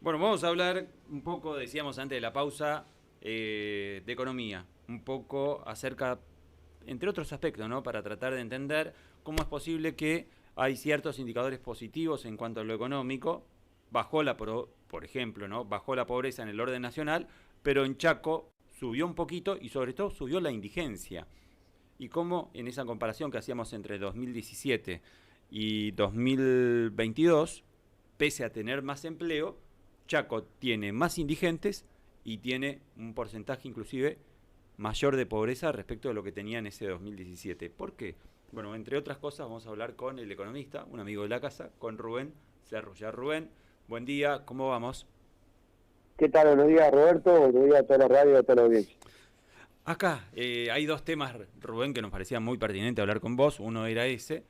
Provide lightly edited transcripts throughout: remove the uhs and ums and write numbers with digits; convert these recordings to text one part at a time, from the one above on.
Bueno, vamos a hablar un poco, decíamos antes de la pausa, de economía, un poco acerca, entre otros aspectos, ¿no? Para tratar de entender cómo es posible que hay ciertos indicadores positivos en cuanto a lo económico, por ejemplo, ¿no? Bajó la pobreza en el orden nacional, pero en Chaco subió un poquito y sobre todo subió la indigencia. Y cómo en esa comparación que hacíamos entre 2017 y 2022, pese a tener más empleo, Chaco tiene más indigentes y tiene un porcentaje inclusive mayor de pobreza respecto de lo que tenía en ese 2017. ¿Por qué? Bueno, entre otras cosas vamos a hablar con el economista, un amigo de la casa, con Rubén Cerro. Ya Rubén, buen día, ¿cómo vamos? ¿Qué tal? Buenos días, Roberto. Buenos días a toda la radio y a toda la audiencia. Acá hay dos temas, Rubén, que nos parecía muy pertinente hablar con vos. Uno era ese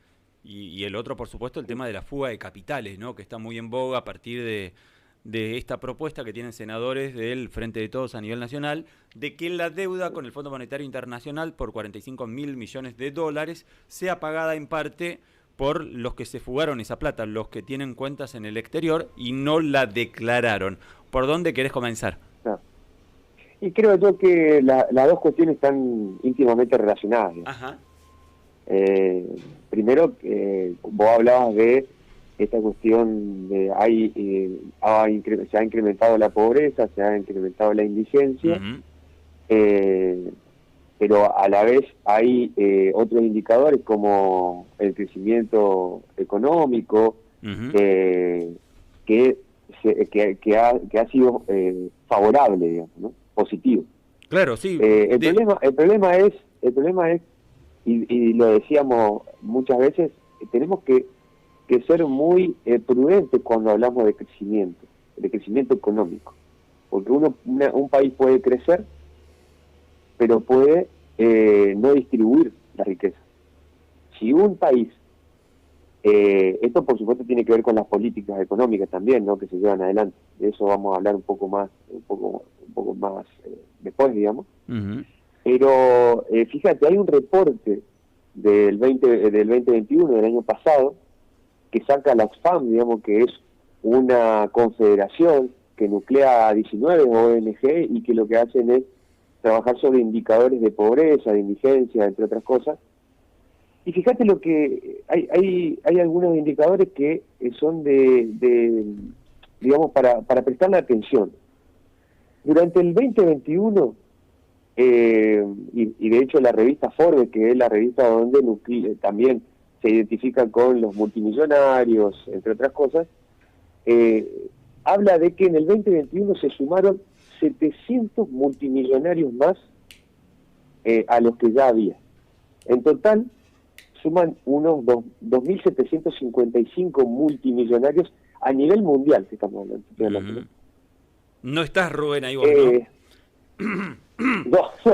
y el otro, por supuesto, el tema de la fuga de capitales, ¿no? Que está muy en boga a partir de esta propuesta que tienen senadores del Frente de Todos a nivel nacional, de que la deuda con el Fondo Monetario Internacional por 45.000 millones de dólares sea pagada en parte por los que se fugaron esa plata, los que tienen cuentas en el exterior y no la declararon. ¿Por dónde querés comenzar? No. Y creo yo que las dos cuestiones están íntimamente relacionadas. Ajá. Primero, vos hablabas de esta cuestión de se ha incrementado la pobreza, se ha incrementado la indigencia, pero a la vez hay otros indicadores como el crecimiento económico, que ha sido favorable, digamos, ¿no? Positivo. Claro, sí. El problema es, y lo decíamos muchas veces, tenemos que ser muy prudentes cuando hablamos de crecimiento económico, porque un país puede crecer, pero puede no distribuir la riqueza. Si un país, esto por supuesto tiene que ver con las políticas económicas también, ¿no? Que se llevan adelante. De eso vamos a hablar un poco más después, digamos. Pero fíjate, hay un reporte del 2021, del año pasado, que saca la Oxfam, digamos, que es una confederación que nuclea a 19 ONG y que lo que hacen es trabajar sobre indicadores de pobreza, de indigencia, entre otras cosas. Y fíjate lo que hay algunos indicadores que son digamos, para prestarle atención. Durante el 2021, y de hecho la revista Forbes, que es la revista donde también se identifican con los multimillonarios, entre otras cosas, habla de que en el 2021 se sumaron 700 multimillonarios más a los que ya había. En total, suman unos 2.755 multimillonarios a nivel mundial, que estamos hablando. No estás, Rubén, ahí vos,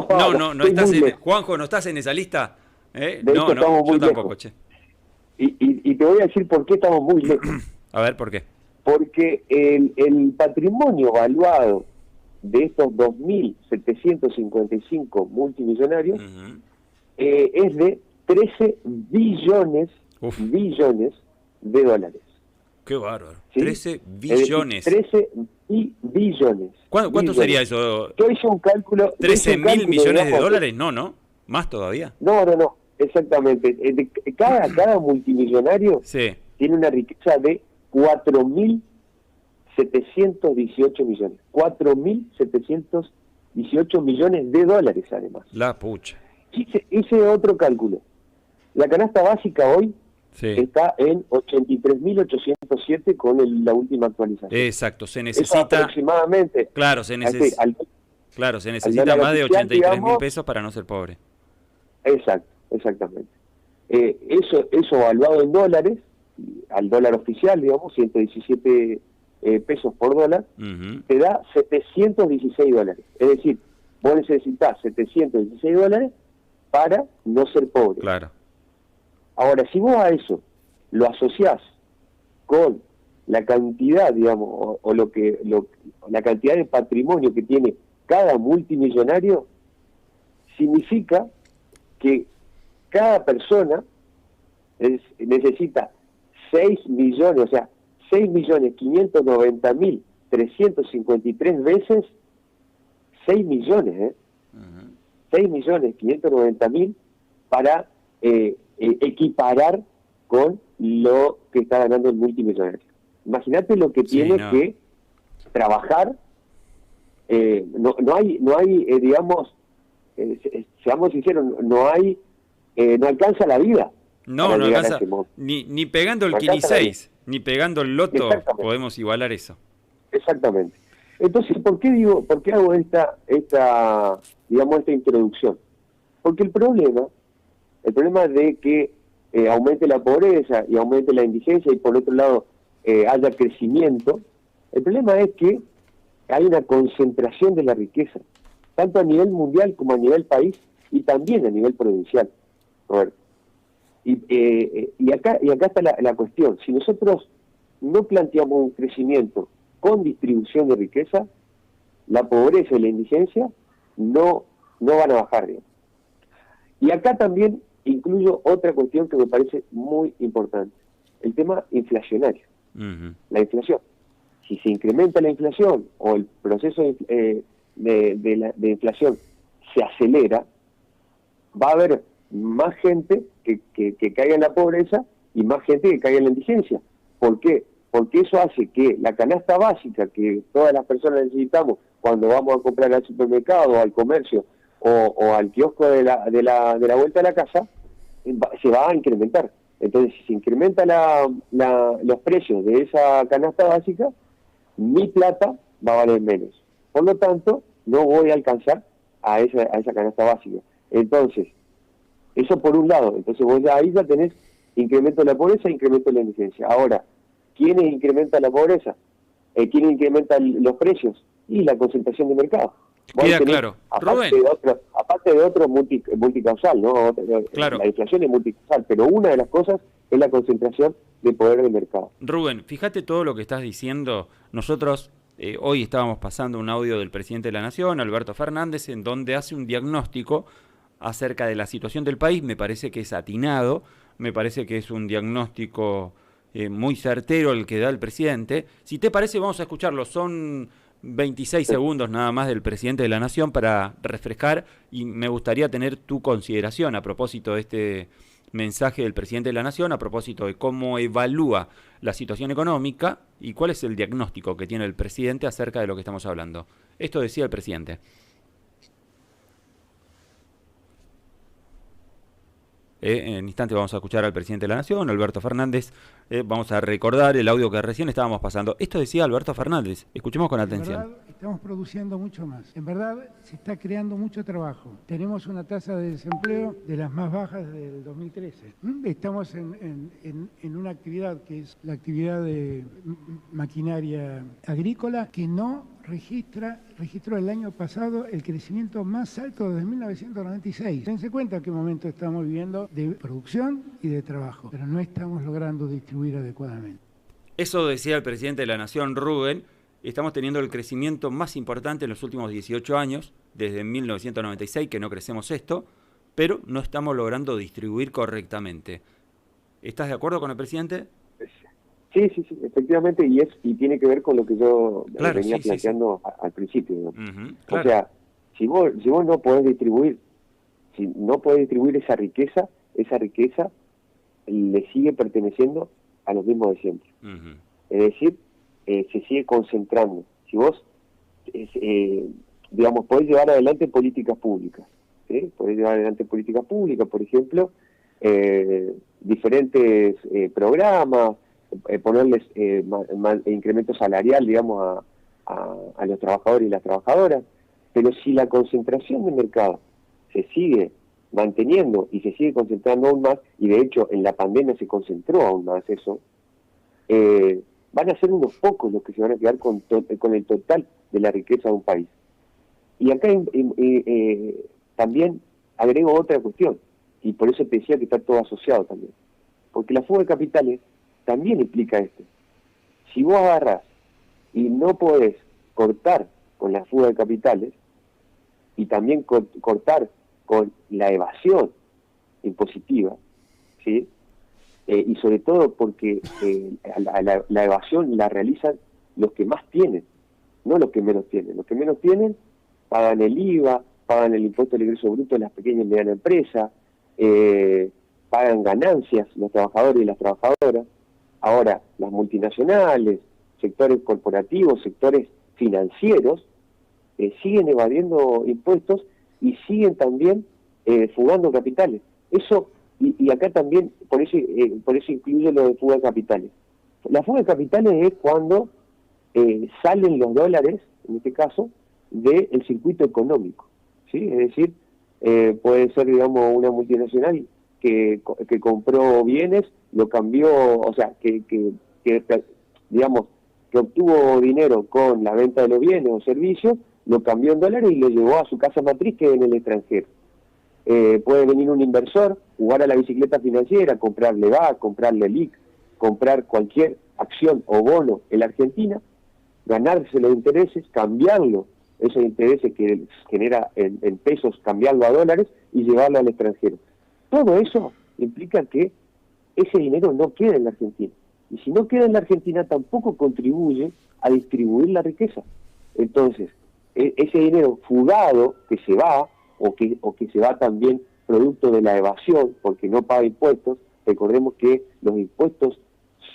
¿no? No estás Juanjo, ¿no estás en esa lista? No, yo tampoco, che. Y te voy a decir por qué estamos muy lejos. A ver, ¿por qué? Porque el patrimonio evaluado de estos 2.755 multimillonarios es de 13 billones de dólares. Qué bárbaro. ¿Sí? 13 billones. 13 billones. ¿Cuánto sería eso? Yo hice un cálculo. 13.000 millones de dólares, no. Más todavía. No, exactamente. Cada multimillonario tiene una riqueza de 4.718 millones. 4.718 millones de dólares, además. La pucha. Hice otro cálculo. La canasta básica hoy está en 83.807 con la última actualización. Exacto, se necesita... Eso aproximadamente... Claro, se necesita más de 83.000 pesos para no ser pobre. Exactamente. Eso evaluado en dólares, al dólar oficial, digamos, 117 pesos por dólar, te da 716 dólares. Es decir, vos necesitas 716 dólares para no ser pobre. Claro. Ahora, si vos a eso lo asociás con la cantidad, digamos, la cantidad de patrimonio que tiene cada multimillonario, significa que cada persona necesita 6 millones, o sea, 6.590.000 353 veces 6 millones, 6.590.000 para equiparar con lo que está ganando el multimillonario. Imagínate lo que tiene que trabajar. No hay digamos, seamos sinceros, no alcanza la vida. No alcanza, ni pegando el 15-6, ni pegando el loto podemos igualar eso. Exactamente. Entonces, ¿por qué hago esta introducción? Porque el problema de que aumente la pobreza y aumente la indigencia y por otro lado haya crecimiento, el problema es que hay una concentración de la riqueza, tanto a nivel mundial como a nivel país y también a nivel provincial, Roberto. Y acá está la cuestión. Si nosotros no planteamos un crecimiento con distribución de riqueza, la pobreza y la indigencia no van a bajar, digamos. Y acá también incluyo otra cuestión que me parece muy importante, el tema inflacionario, la inflación. Si se incrementa la inflación o el proceso de inflación se acelera, va a haber más gente que caiga en la pobreza y más gente que caiga en la indigencia. ¿Por qué? Porque eso hace que la canasta básica que todas las personas necesitamos cuando vamos a comprar al supermercado, al comercio o al kiosco de la vuelta a la casa, se va a incrementar. Entonces, si se incrementa los precios de esa canasta básica, mi plata va a valer menos. Por lo tanto, no voy a alcanzar a esa canasta básica. Entonces, eso por un lado. Entonces, ahí ya tenés incremento de la pobreza e incremento de la indigencia. Ahora, ¿quiénes incrementan la pobreza? ¿Quiénes incrementan los precios? Y la concentración de mercado. Queda claro. Aparte de otro multicausal, ¿no? Claro. La inflación es multicausal, pero una de las cosas es la concentración de poder del mercado. Rubén, fíjate todo lo que estás diciendo. Nosotros hoy estábamos pasando un audio del presidente de la Nación, Alberto Fernández, en donde hace un diagnóstico acerca de la situación del país. Me parece que es atinado, me parece que es un diagnóstico muy certero el que da el presidente. Si te parece, vamos a escucharlo. Son 26 segundos nada más del presidente de la Nación para refrescar, y me gustaría tener tu consideración a propósito de este mensaje del presidente de la Nación, a propósito de cómo evalúa la situación económica y cuál es el diagnóstico que tiene el presidente acerca de lo que estamos hablando. Esto decía el presidente. En instante vamos a escuchar al presidente de la Nación, Alberto Fernández. Vamos a recordar el audio que recién estábamos pasando. Esto decía Alberto Fernández. Escuchemos con atención. En verdad, estamos produciendo mucho más. En verdad, se está creando mucho trabajo. Tenemos una tasa de desempleo de las más bajas del 2013. Estamos en una actividad que es la actividad de maquinaria agrícola que no registró el año pasado el crecimiento más alto desde 1996. Dense cuenta en qué momento estamos viviendo de producción y de trabajo, pero no estamos logrando distribuir adecuadamente. Eso decía el presidente de la Nación, Rubén. Estamos teniendo el crecimiento más importante en los últimos 18 años, desde 1996 que no crecemos esto, pero no estamos logrando distribuir correctamente. ¿Estás de acuerdo con el presidente? Sí, efectivamente, y tiene que ver con lo que yo venía planteando al principio, ¿no? Claro. O sea, si vos no podés distribuir, esa riqueza le sigue perteneciendo a los mismos de siempre. Es decir, se sigue concentrando. Si vos, podés llevar adelante políticas públicas, ¿sí? Podés llevar adelante políticas públicas, por ejemplo, diferentes programas, ponerles incremento salarial, digamos, a los trabajadores y las trabajadoras, pero si la concentración de mercado se sigue manteniendo y se sigue concentrando aún más, y de hecho en la pandemia se concentró aún más eso, van a ser unos pocos los que se van a quedar con el total de la riqueza de un país. Y acá también agrego otra cuestión, y por eso te decía que está todo asociado también, porque la fuga de capitales también implica esto. Si vos agarrás y no podés cortar con la fuga de capitales y también cortar con la evasión impositiva, ¿sí? Y sobre todo porque la evasión la realizan los que más tienen, no los que menos tienen. Los que menos tienen pagan el IVA, pagan el impuesto al ingreso bruto de las pequeñas y medianas empresas, pagan ganancias los trabajadores y las trabajadoras. Ahora, las multinacionales, sectores corporativos, sectores financieros, siguen evadiendo impuestos y siguen también fugando capitales. Eso, y acá también, por eso incluye lo de fuga de capitales. La fuga de capitales es cuando salen los dólares, en este caso, del circuito económico, ¿sí? Es decir, puede ser, digamos, una multinacional que compró bienes, lo cambió, o sea, digamos, que obtuvo dinero con la venta de los bienes o servicios, lo cambió en dólares y lo llevó a su casa matriz, que es en el extranjero. Puede venir un inversor, jugar a la bicicleta financiera, comprarle VA, comprarle LIC, comprar cualquier acción o bono en la Argentina, ganarse los intereses, cambiarlo, esos intereses que genera en pesos, cambiarlo a dólares y llevarlo al extranjero. Todo eso implica que ese dinero no queda en la Argentina. Y si no queda en la Argentina, tampoco contribuye a distribuir la riqueza. Entonces, ese dinero fugado que se va, o que se va también producto de la evasión, porque no paga impuestos, recordemos que los impuestos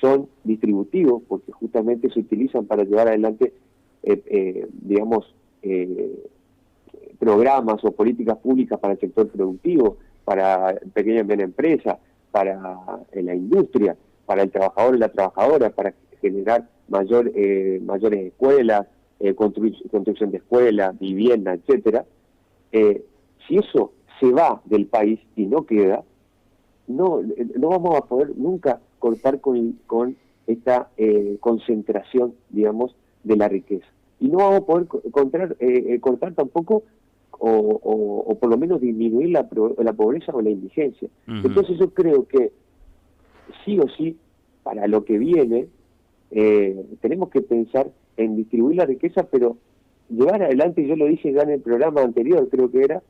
son distributivos, porque justamente se utilizan para llevar adelante, programas o políticas públicas para el sector productivo, para pequeña y mediana empresa, para la industria, para el trabajador y la trabajadora, para generar mayores escuelas, construcción de escuelas, vivienda, etcétera. Si eso se va del país y no queda, no vamos a poder nunca cortar con esta concentración, digamos, de la riqueza. Y no vamos a poder cortar tampoco, o por lo menos disminuir la pobreza o la indigencia. Uh-huh. Entonces yo creo que sí o sí, para lo que viene, tenemos que pensar en distribuir la riqueza, pero llevar adelante, yo lo dije ya en el programa anterior, creo que era,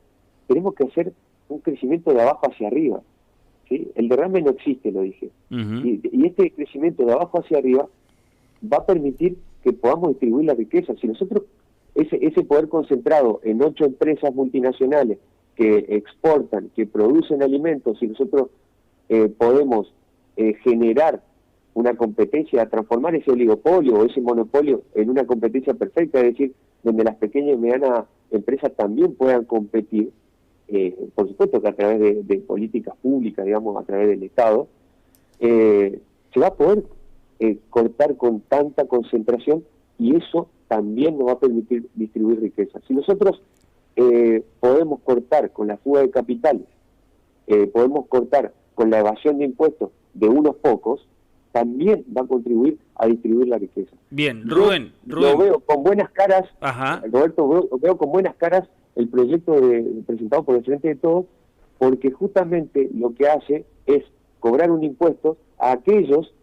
tenemos que hacer un crecimiento de abajo hacia arriba, ¿sí? El derrame no existe, lo dije. Uh-huh. Y este crecimiento de abajo hacia arriba va a permitir que podamos distribuir la riqueza. Si nosotros, ese poder concentrado en 8 empresas multinacionales que exportan, que producen alimentos, si nosotros podemos generar una competencia, transformar ese oligopolio o ese monopolio en una competencia perfecta, es decir, donde las pequeñas y medianas empresas también puedan competir, por supuesto que a través de políticas públicas, digamos, a través del Estado, se va a poder cortar con tanta concentración, y eso también nos va a permitir distribuir riqueza. Si nosotros podemos cortar con la fuga de capitales, podemos cortar con la evasión de impuestos de unos pocos, también va a contribuir a distribuir la riqueza. Bien, Rubén. Lo veo con buenas caras, ajá. Roberto, veo con buenas caras el proyecto presentado por el Frente de Todos, porque justamente lo que hace es cobrar un impuesto a aquellos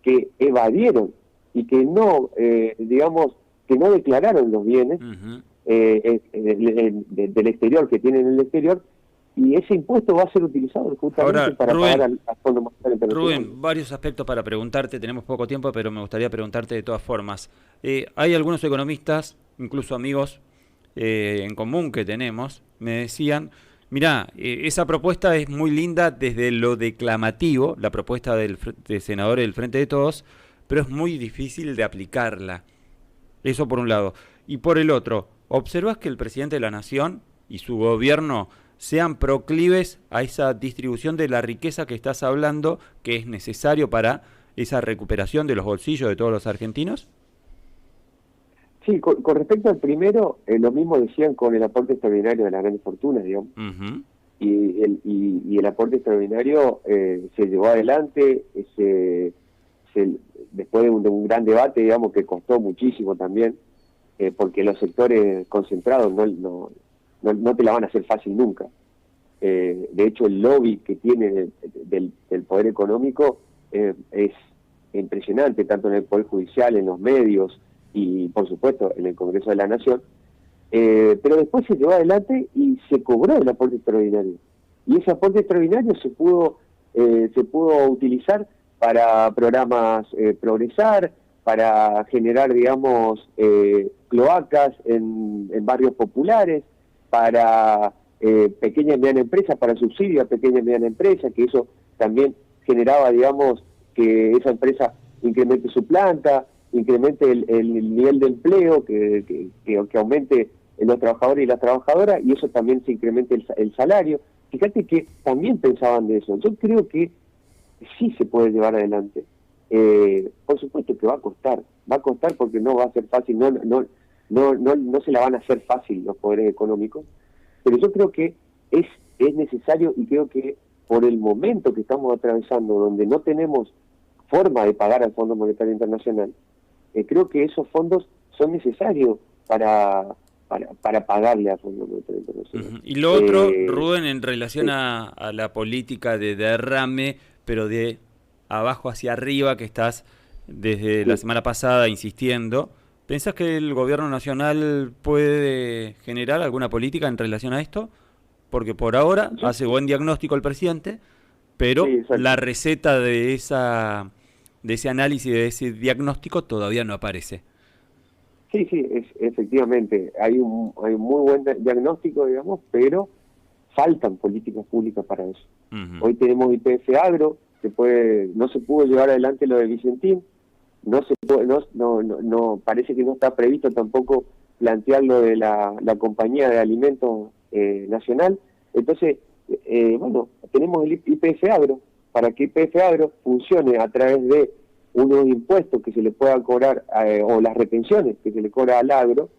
que evadieron y que no, que no declararon los bienes uh-huh. Del exterior, que tienen en el exterior, y ese impuesto va a ser utilizado justamente ahora, para Rubén, pagar al Fondo Monetario Internacional. Rubén, varios aspectos para preguntarte, tenemos poco tiempo, pero me gustaría preguntarte de todas formas. Hay algunos economistas, incluso amigos en común que tenemos, me decían, mirá, esa propuesta es muy linda desde lo declamativo, la propuesta del senador del Frente de Todos, pero es muy difícil de aplicarla. Eso por un lado. Y por el otro, ¿observas que el presidente de la Nación y su gobierno sean proclives a esa distribución de la riqueza que estás hablando, que es necesario para esa recuperación de los bolsillos de todos los argentinos? Sí, con respecto al primero, lo mismo decían con el aporte extraordinario de las grandes fortunas, digamos. Uh-huh. Y el aporte extraordinario se llevó adelante, después de un gran debate, digamos, que costó muchísimo también, porque los sectores concentrados no te la van a hacer fácil nunca. De hecho, el lobby que tiene del poder económico es impresionante, tanto en el Poder Judicial, en los medios y, por supuesto, en el Congreso de la Nación. Pero después se llevó adelante y se cobró el aporte extraordinario. Y ese aporte extraordinario se pudo utilizar para programas Progresar, para generar, digamos, cloacas en barrios populares, para pequeña y mediana empresa, para subsidio a pequeña y mediana empresa, que eso también generaba, digamos, que esa empresa incremente su planta, incremente el nivel de empleo, que aumente en los trabajadores y las trabajadoras, y eso también se incremente el salario. Fíjate que también pensaban de eso. Yo creo que sí se puede llevar adelante. Por supuesto que va a costar porque no va a ser fácil, no se la van a hacer fácil los poderes económicos, pero yo creo que es necesario, y creo que por el momento que estamos atravesando, donde no tenemos forma de pagar al Fondo Monetario Internacional, creo que esos fondos son necesarios para pagarle al Fondo Monetario Internacional. Y lo otro, Rubén, en relación a la política de derrame, pero de abajo hacia arriba, que estás desde la semana pasada insistiendo, ¿pensás que el gobierno nacional puede generar alguna política en relación a esto? Porque por ahora hace buen diagnóstico el presidente, pero la receta de ese análisis, de ese diagnóstico, todavía no aparece. Sí, efectivamente, hay un muy buen diagnóstico, digamos, pero faltan políticas públicas para eso. Hoy tenemos YPF Agro, no se pudo llevar adelante lo de Vicentín, parece que no está previsto tampoco plantear lo de la compañía de alimentos nacional. Entonces, tenemos el YPF Agro. Para que YPF Agro funcione a través de unos impuestos que se le pueda cobrar, o las retenciones que se le cobra al agro,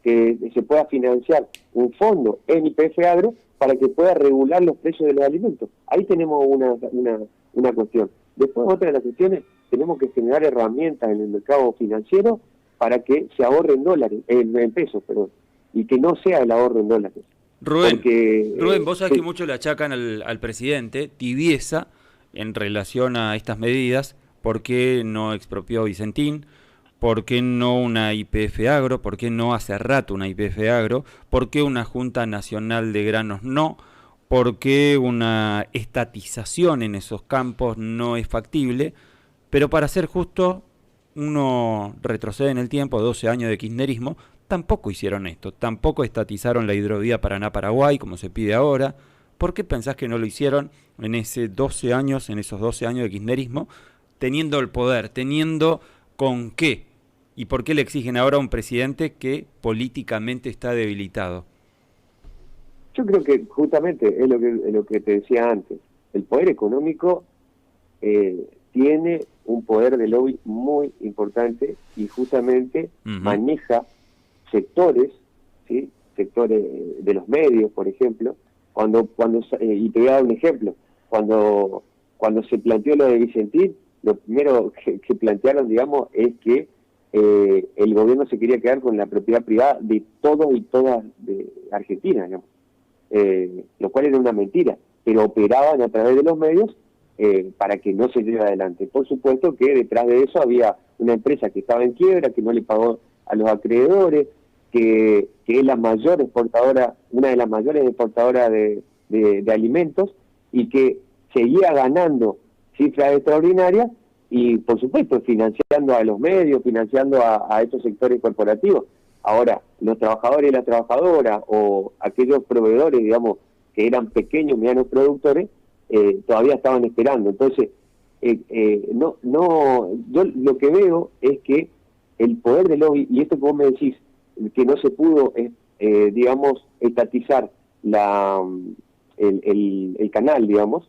que se pueda financiar un fondo en YPF Agro para que pueda regular los precios de los alimentos. Ahí tenemos una cuestión. Después, otra de las cuestiones, tenemos que generar herramientas en el mercado financiero para que se ahorre en pesos, y que no sea el ahorro en dólares. Rubén, vos sabés que mucho le achacan al presidente tibieza en relación a estas medidas. ¿Por qué no expropió Vicentín? ¿Por qué no una YPF Agro? ¿Por qué no hace rato una YPF Agro? ¿Por qué una Junta Nacional de Granos no? ¿Por qué una estatización en esos campos no es factible? Pero para ser justo, uno retrocede en el tiempo, 12 años de kirchnerismo, tampoco hicieron esto, tampoco estatizaron la hidrovía Paraná-Paraguay, como se pide ahora. ¿Por qué pensás que no lo hicieron en esos 12 años de kirchnerismo, teniendo el poder, teniendo con qué? ¿Y por qué le exigen ahora a un presidente que políticamente está debilitado? Yo creo que justamente es lo que te decía antes. El poder económico tiene un poder de lobby muy importante y justamente maneja sectores, ¿sí? Sectores de los medios, por ejemplo. Y te voy a dar un ejemplo. Cuando se planteó lo de Vicentín, lo primero que plantearon, digamos, es que el gobierno se quería quedar con la propiedad privada de todos y todas de Argentina, digamos. Lo cual era una mentira, pero operaban a través de los medios para que no se lleve adelante. Por supuesto que detrás de eso había una empresa que estaba en quiebra, que no le pagó a los acreedores, que es la mayor exportadora, una de las mayores exportadoras de alimentos, y que seguía ganando cifras extraordinarias y, por supuesto, financiando a los medios, financiando a estos sectores corporativos. Ahora, los trabajadores y las trabajadoras, o aquellos proveedores, digamos, que eran pequeños, medianos productores, todavía estaban esperando. Entonces, yo lo que veo es que el poder del lobby, y esto que vos me decís, que no se pudo, digamos, estatizar el canal, digamos.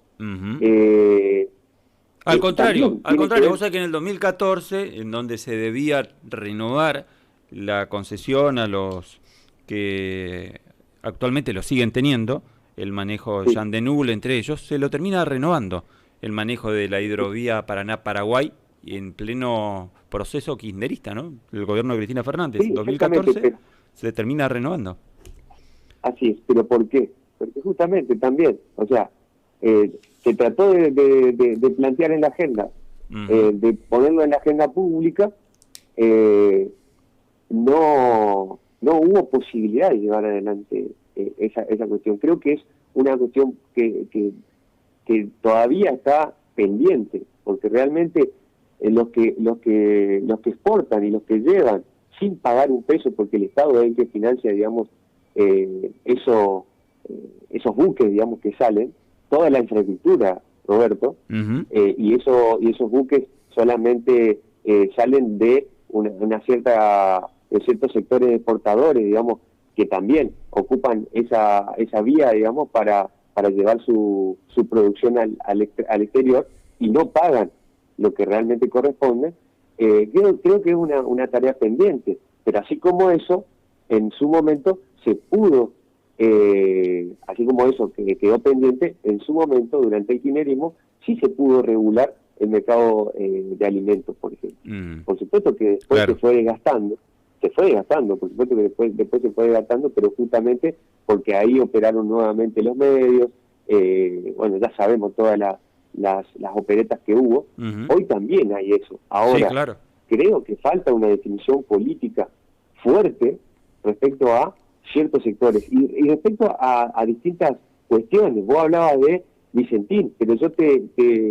Al contrario, vos sabés que en el 2014, en donde se debía renovar la concesión a los que actualmente lo siguen teniendo, el manejo de Jean de Nuble, entre ellos, se lo termina renovando el manejo de la hidrovía Paraná-Paraguay en pleno proceso kirchnerista, ¿no? El gobierno de Cristina Fernández, en 2014 se termina renovando. Así es, pero ¿por qué? Porque justamente también, o sea, se trató de plantear en la agenda, de ponerlo en la agenda pública, no hubo posibilidad de llevar adelante esa cuestión. Creo que es una cuestión que todavía está pendiente, porque realmente los que exportan y los que llevan sin pagar un peso, porque el Estado es el que financia, digamos, esos buques, digamos, que salen, toda la infraestructura, Roberto, y esos buques solamente salen de de ciertos sectores exportadores, digamos, que también ocupan esa vía, digamos, para llevar su producción al exterior, y no pagan lo que realmente corresponde. Creo que es una tarea pendiente, pero así como eso, en su momento se pudo, así como eso que quedó pendiente, en su momento, durante el kirchnerismo, sí se pudo regular el mercado de alimentos, por ejemplo. Por supuesto que después se fue desgastando, por supuesto que después se fue desgastando, pero justamente porque ahí operaron nuevamente los medios, bueno, ya sabemos todas las operetas que hubo. Hoy también hay eso. Ahora, creo que falta una definición política fuerte respecto a ciertos sectores y respecto a distintas cuestiones. Vos hablabas de Vicentín, pero yo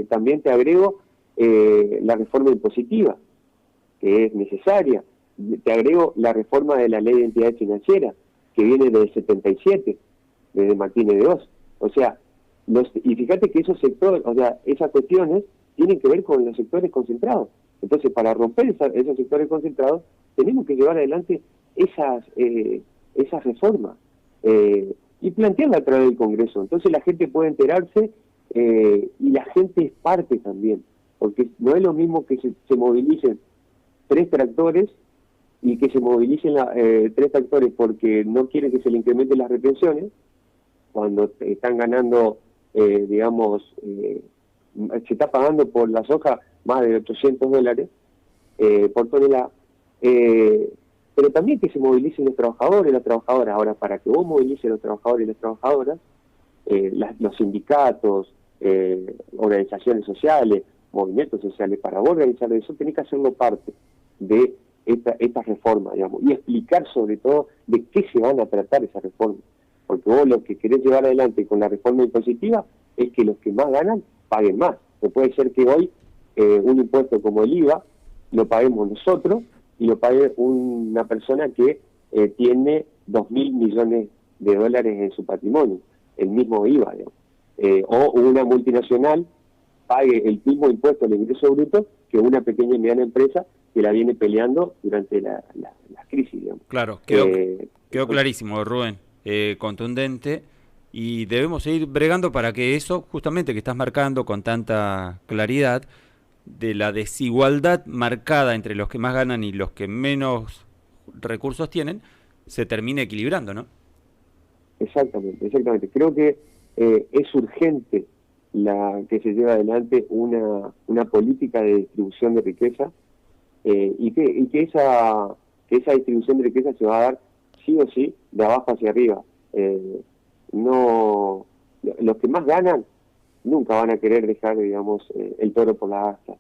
también te agrego la reforma impositiva, que es necesaria. Te agrego la reforma de la ley de entidades financieras, que viene del 77, desde Martínez de Oz. O sea, y fíjate que esos sectores, o sea, esas cuestiones tienen que ver con los sectores concentrados. Entonces, para romper esos sectores concentrados, tenemos que llevar adelante esas reformas y plantearla a través del Congreso. Entonces la gente puede enterarse y la gente es parte también, porque no es lo mismo que se movilicen 3 tractores y que se movilicen 3 tractores porque no quieren que se le incrementen las retenciones, cuando están ganando, digamos, se está pagando por la soja más de $800 por tonelada, pero también que se movilicen los trabajadores y las trabajadoras. Ahora, para que vos movilices a los trabajadores y las trabajadoras, los sindicatos, organizaciones sociales, movimientos sociales, para vos organizar eso, tenés que hacerlo parte de esta reforma, digamos, y explicar sobre todo de qué se van a tratar esas reformas. Porque vos lo que querés llevar adelante con la reforma impositiva es que los que más ganan paguen más. No puede ser que hoy un impuesto como el IVA lo paguemos nosotros y lo pague una persona que tiene $2.000 millones en su patrimonio, el mismo IVA, digamos. O una multinacional pague el mismo impuesto al ingreso bruto que una pequeña y mediana empresa que la viene peleando durante la crisis, digamos. Claro, quedó clarísimo, Rubén, contundente, y debemos seguir bregando para que eso, justamente que estás marcando con tanta claridad, de la desigualdad marcada entre los que más ganan y los que menos recursos tienen, se termine equilibrando, ¿no? Exactamente. Creo que es urgente que se lleve adelante una política de distribución de riqueza y que esa distribución de riqueza se va a dar sí o sí de abajo hacia arriba. No, los que más ganan nunca van a querer dejar, digamos, el toro por la asta.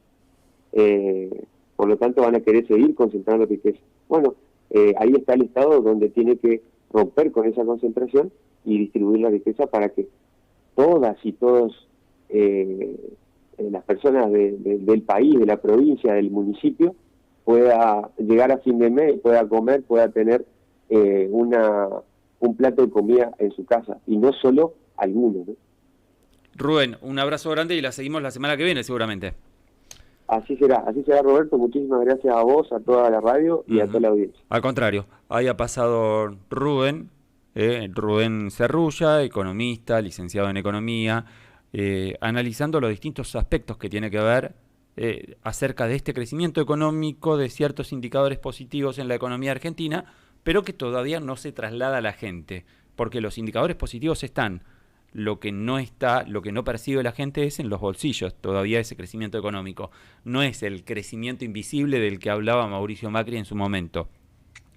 Por lo tanto, van a querer seguir concentrando riqueza. Bueno, ahí está el Estado donde tiene que romper con esa concentración y distribuir la riqueza para que todas y todos las personas del país, de la provincia, del municipio, pueda llegar a fin de mes, pueda comer, pueda tener un plato de comida en su casa, y no solo algunos, ¿no? Rubén, un abrazo grande y la seguimos la semana que viene seguramente. Así será, Roberto. Muchísimas gracias a vos, a toda la radio y a toda la audiencia. Al contrario, ahí ha pasado Rubén Cerrulla, economista, licenciado en economía, analizando los distintos aspectos que tiene que ver acerca de este crecimiento económico, de ciertos indicadores positivos en la economía argentina, pero que todavía no se traslada a la gente, porque los indicadores positivos están. Lo que no percibe la gente es en los bolsillos todavía ese crecimiento económico. No es el crecimiento invisible del que hablaba Mauricio Macri en su momento.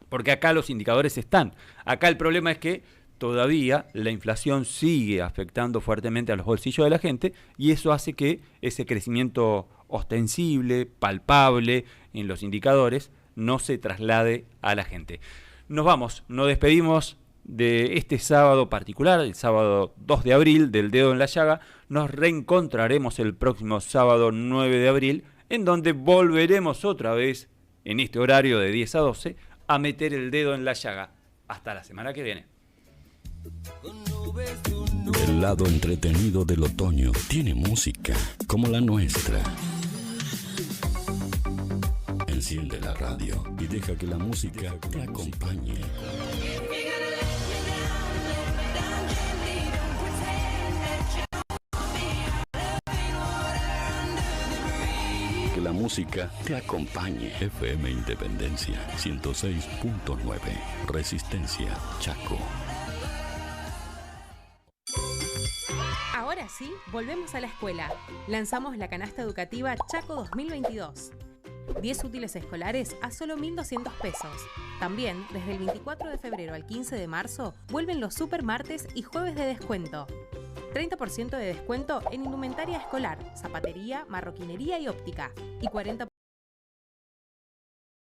Porque acá los indicadores están. Acá el problema es que todavía la inflación sigue afectando fuertemente a los bolsillos de la gente, y eso hace que ese crecimiento ostensible, palpable en los indicadores, no se traslade a la gente. Nos despedimos de este sábado particular, el sábado 2 de abril del Dedo en la Llaga. Nos reencontraremos el próximo sábado 9 de abril en donde volveremos otra vez, en este horario de 10 a 12, a meter el dedo en la llaga. Hasta la semana que viene. El lado entretenido del otoño tiene música como la nuestra. Enciende la radio y deja que la música te acompañe. Que la música te acompañe. FM Independencia 106.9. Resistencia Chaco. Ahora sí, volvemos a la escuela. Lanzamos la canasta educativa Chaco 2022. 10 útiles escolares a solo 1.200 pesos. También, desde el 24 de febrero al 15 de marzo, vuelven los super martes y jueves de descuento. 30% de descuento en indumentaria escolar, zapatería, marroquinería y óptica. Y 40%